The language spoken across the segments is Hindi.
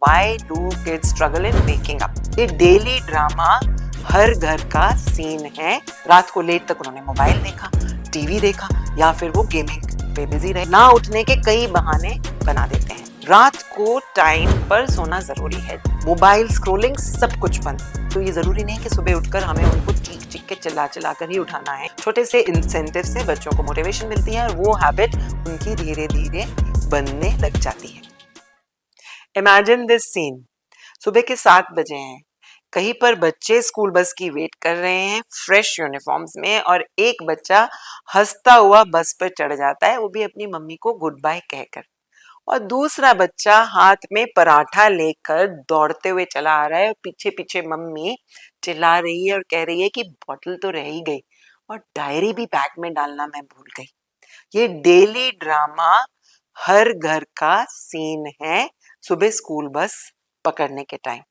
Why do kids struggle in waking up? ये डेली ड्रामा हर घर का सीन है। रात को लेट तक उन्होंने मोबाइल देखा, टीवी देखा या फिर वो गेमिंग पे बिजी रहे। ना उठने के कई बहाने बना देते हैं। रात को टाइम पर सोना जरूरी है। मोबाइल स्क्रोलिंग सब कुछ बंद। तो ये जरूरी नहीं कि सुबह उठकर हमें उनको चीख चीख के चिल्ला कर ही उठाना है। छोटे से इंसेंटिव से बच्चों को मोटिवेशन मिलती है और वो हैबिट उनकी धीरे धीरे बनने लग जाती है। Imagine this scene. सुबह के 7 बजे हैं। कहीं पर बच्चे स्कूल बस की वेट कर रहे हैं फ्रेश यूनिफॉर्म्स में, और एक बच्चा हंसता हुआ बस पर चढ़ जाता है, वो भी अपनी मम्मी को गुड बाय कहकर। और दूसरा बच्चा हाथ में पराठा लेकर दौड़ते हुए चला आ रहा है और पीछे पीछे मम्मी चिल्ला रही है और कह रही है कि बॉटल तो रह ही गई और डायरी भी बैग में डालना मैं भूल गई। ये डेली ड्रामा हर घर का सीन है सुबह स्कूल बस पकड़ने के टाइम।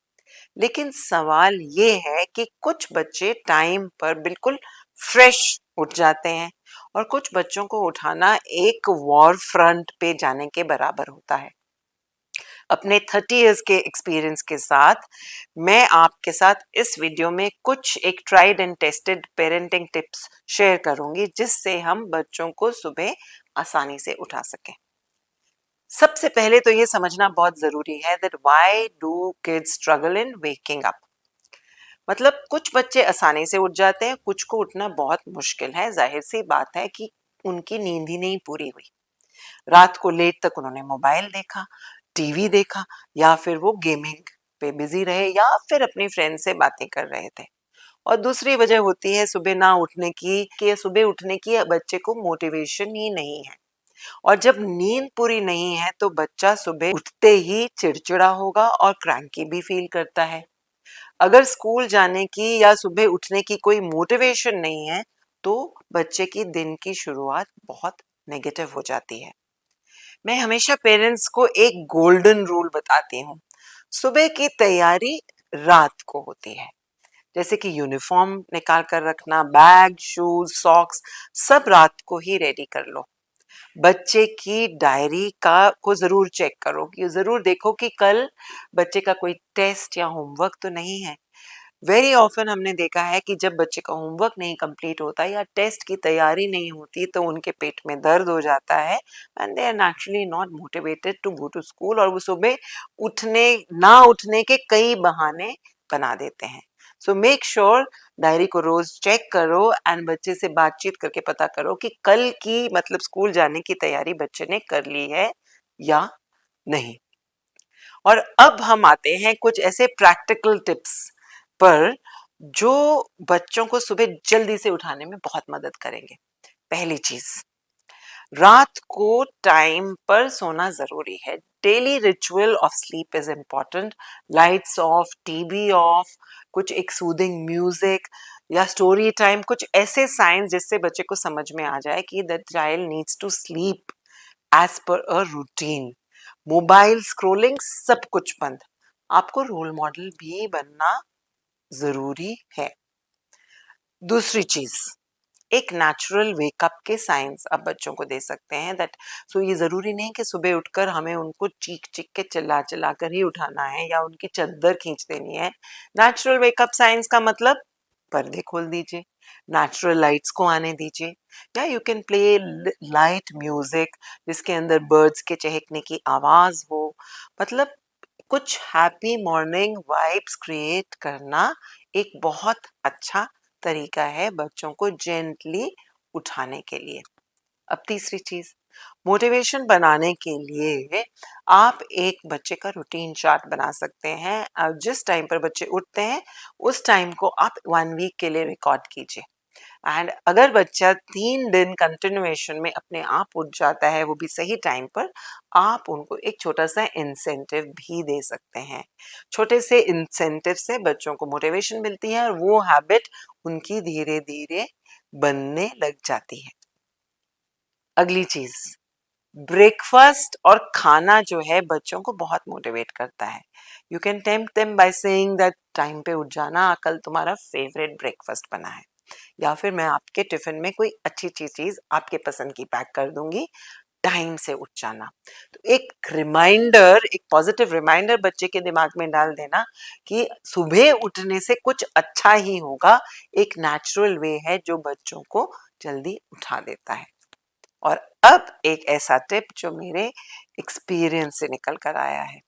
लेकिन सवाल ये है कि कुछ बच्चे टाइम पर बिल्कुल फ्रेश उठ जाते हैं और कुछ बच्चों को उठाना एक वॉर फ्रंट पे जाने के बराबर होता है। अपने 30 इयर्स के एक्सपीरियंस के साथ मैं आपके साथ इस वीडियो में कुछ एक tried and tested parenting tips share करूंगी, जिससे हम बच्चों को सुबह आसानी से उठा सकें। सबसे पहले तो ये समझना बहुत जरूरी है that why do kids struggle in waking up. मतलब कुछ बच्चे आसानी से उठ जाते हैं, कुछ को उठना बहुत मुश्किल है। जाहिर सी बात है कि उनकी नींद ही नहीं पूरी हुई। रात को लेट तक उन्होंने मोबाइल देखा, टीवी देखा या फिर वो गेमिंग पे बिजी रहे या फिर अपनी फ्रेंड से बातें कर रहे थे। और दूसरी वजह होती है सुबह ना उठने की, कि सुबह उठने की बच्चे को मोटिवेशन ही नहीं है। और जब नींद पूरी नहीं है तो बच्चा सुबह उठते ही चिड़चिड़ा होगा और क्रैंकी भी फील करता है। अगर स्कूल जाने की या सुबह उठने की कोई मोटिवेशन नहीं है तो बच्चे की दिन की शुरुआत बहुत नेगेटिव हो जाती है। मैं हमेशा पेरेंट्स को एक गोल्डन रूल बताती हूँ। सुबह की तैयारी रात को होती है। जैसे कि यूनिफॉर्म निकाल कर रखना, बैग, शूज, सॉक्स सब रात को ही रेडी कर लो। बच्चे की डायरी का को जरूर चेक करो, कि जरूर देखो कि कल बच्चे का कोई टेस्ट या होमवर्क तो नहीं है। वेरी ऑफन हमने देखा है कि जब बच्चे का होमवर्क नहीं कंप्लीट होता या टेस्ट की तैयारी नहीं होती तो उनके पेट में दर्द हो जाता है and they are naturally not motivated to go to school, और वो सुबह उठने ना उठने के कई बहाने बना देते हैं। सो मेक श्योर डायरी को रोज चेक करो एंड बच्चे से बातचीत करके पता करो कि कल की मतलब स्कूल जाने की तैयारी बच्चे ने कर ली है या नहीं। और अब हम आते हैं कुछ ऐसे प्रैक्टिकल टिप्स पर जो बच्चों को सुबह जल्दी से उठाने में बहुत मदद करेंगे। पहली चीज, रात को टाइम पर सोना जरूरी है। Daily ritual of sleep is important. Lights off, TV off, कुछ एक सूदिंग म्यूजिक या स्टोरी टाइम, कुछ ऐसे साइंस जिससे बच्चे को समझ में आ जाए कि the child needs to sleep as per a routine. Mobile scrolling सब कुछ बंद। आपको रोल मॉडल भी बनना जरूरी है। दूसरी चीज, एक नेचुरल वेकअप के साइंस आप बच्चों को दे सकते हैं दैट सो ये जरूरी नहीं कि सुबह उठकर हमें उनको चीख चीख के चिल्ला कर ही उठाना है या उनकी चद्दर खींच देनी है। नेचुरल वेकअप साइंस का मतलब पर्दे खोल दीजिए, नेचुरल लाइट्स को आने दीजिए, या you can play light music जिसके अंदर बर्ड्स के चहकने की आवाज हो। मतलब कुछ हैप्पी मॉर्निंग वाइब्स क्रिएट करना एक बहुत अच्छा तरीका है बच्चों को जेंटली उठाने के लिए। अब तीसरी चीज, मोटिवेशन बनाने के लिए आप एक बच्चे का रूटीन चार्ट बना सकते हैं। जिस टाइम पर बच्चे उठते हैं उस टाइम को आप 1 वीक के लिए रिकॉर्ड कीजिए। एंड अगर बच्चा 3 दिन कंटिन्यूएशन में अपने आप उठ जाता है, वो भी सही टाइम पर, आप उनको एक छोटा सा इंसेंटिव भी दे सकते हैं। छोटे से इंसेंटिव से बच्चों को मोटिवेशन मिलती है और वो हैबिट उनकी धीरे धीरे बनने लग जाती है। अगली चीज, ब्रेकफास्ट और खाना जो है बच्चों को बहुत मोटिवेट करता है। You can tempt them by saying that time पे उठ जाना, कल तुम्हारा फेवरेट ब्रेकफास्ट बना है, या फिर मैं आपके टिफिन में कोई अच्छी चीज आपके पसंद की पैक कर दूंगी, टाइम से उठ जाना। तो एक रिमाइंडर, एक पॉजिटिव रिमाइंडर बच्चे के दिमाग में डाल देना कि सुबह उठने से कुछ अच्छा ही होगा, एक नेचुरल वे है जो बच्चों को जल्दी उठा देता है। और अब एक ऐसा टिप जो मेरे एक्सपीरियंस से निकल कर आया है।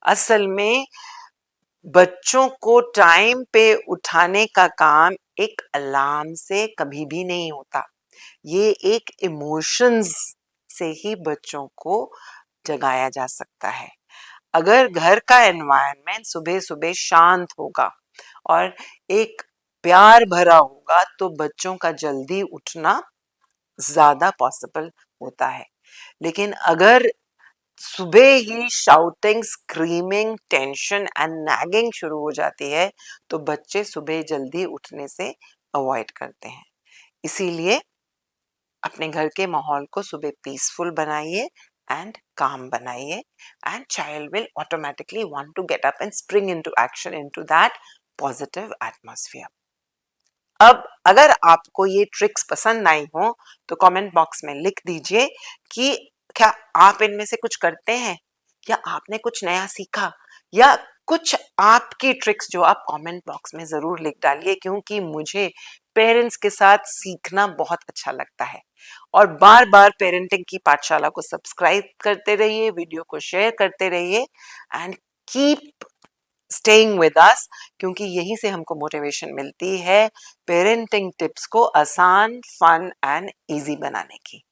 असल में बच्चों को टाइम पे उठाने का काम एक अलार्म से कभी भी नहीं होता। ये एक इमोशंस से ही बच्चों को जगाया जा सकता है। अगर घर का एनवायरनमेंट सुबह सुबह शांत होगा और एक प्यार भरा होगा तो बच्चों का जल्दी उठना ज्यादा पॉसिबल होता है। लेकिन अगर सुबह ही shouting, screaming, tension and nagging शुरू हो जाती है तो बच्चे सुबह जल्दी उठने से अवॉइड करते हैं। इसीलिए अपने घर के माहौल को सुबह पीसफुल बनाइए एंड काम बनाइए, and child will automatically want to get up and spring into action into that positive atmosphere. अब अगर आपको ये ट्रिक्स पसंद आई हो तो कमेंट बॉक्स में लिख दीजिए कि क्या आप इनमें से कुछ करते हैं, या आपने कुछ नया सीखा, या कुछ आपकी ट्रिक्स जो आप कमेंट बॉक्स में जरूर लिख डालिए, क्योंकि मुझे पेरेंट्स के साथ सीखना बहुत अच्छा लगता है। और बार बार पेरेंटिंग की पाठशाला को सब्सक्राइब करते रहिए, वीडियो को शेयर करते रहिए and keep staying with us, क्योंकि यहीं से हमको मोटिवेशन मिलती है पेरेंटिंग टिप्स को आसान, फन एंड इजी बनाने की।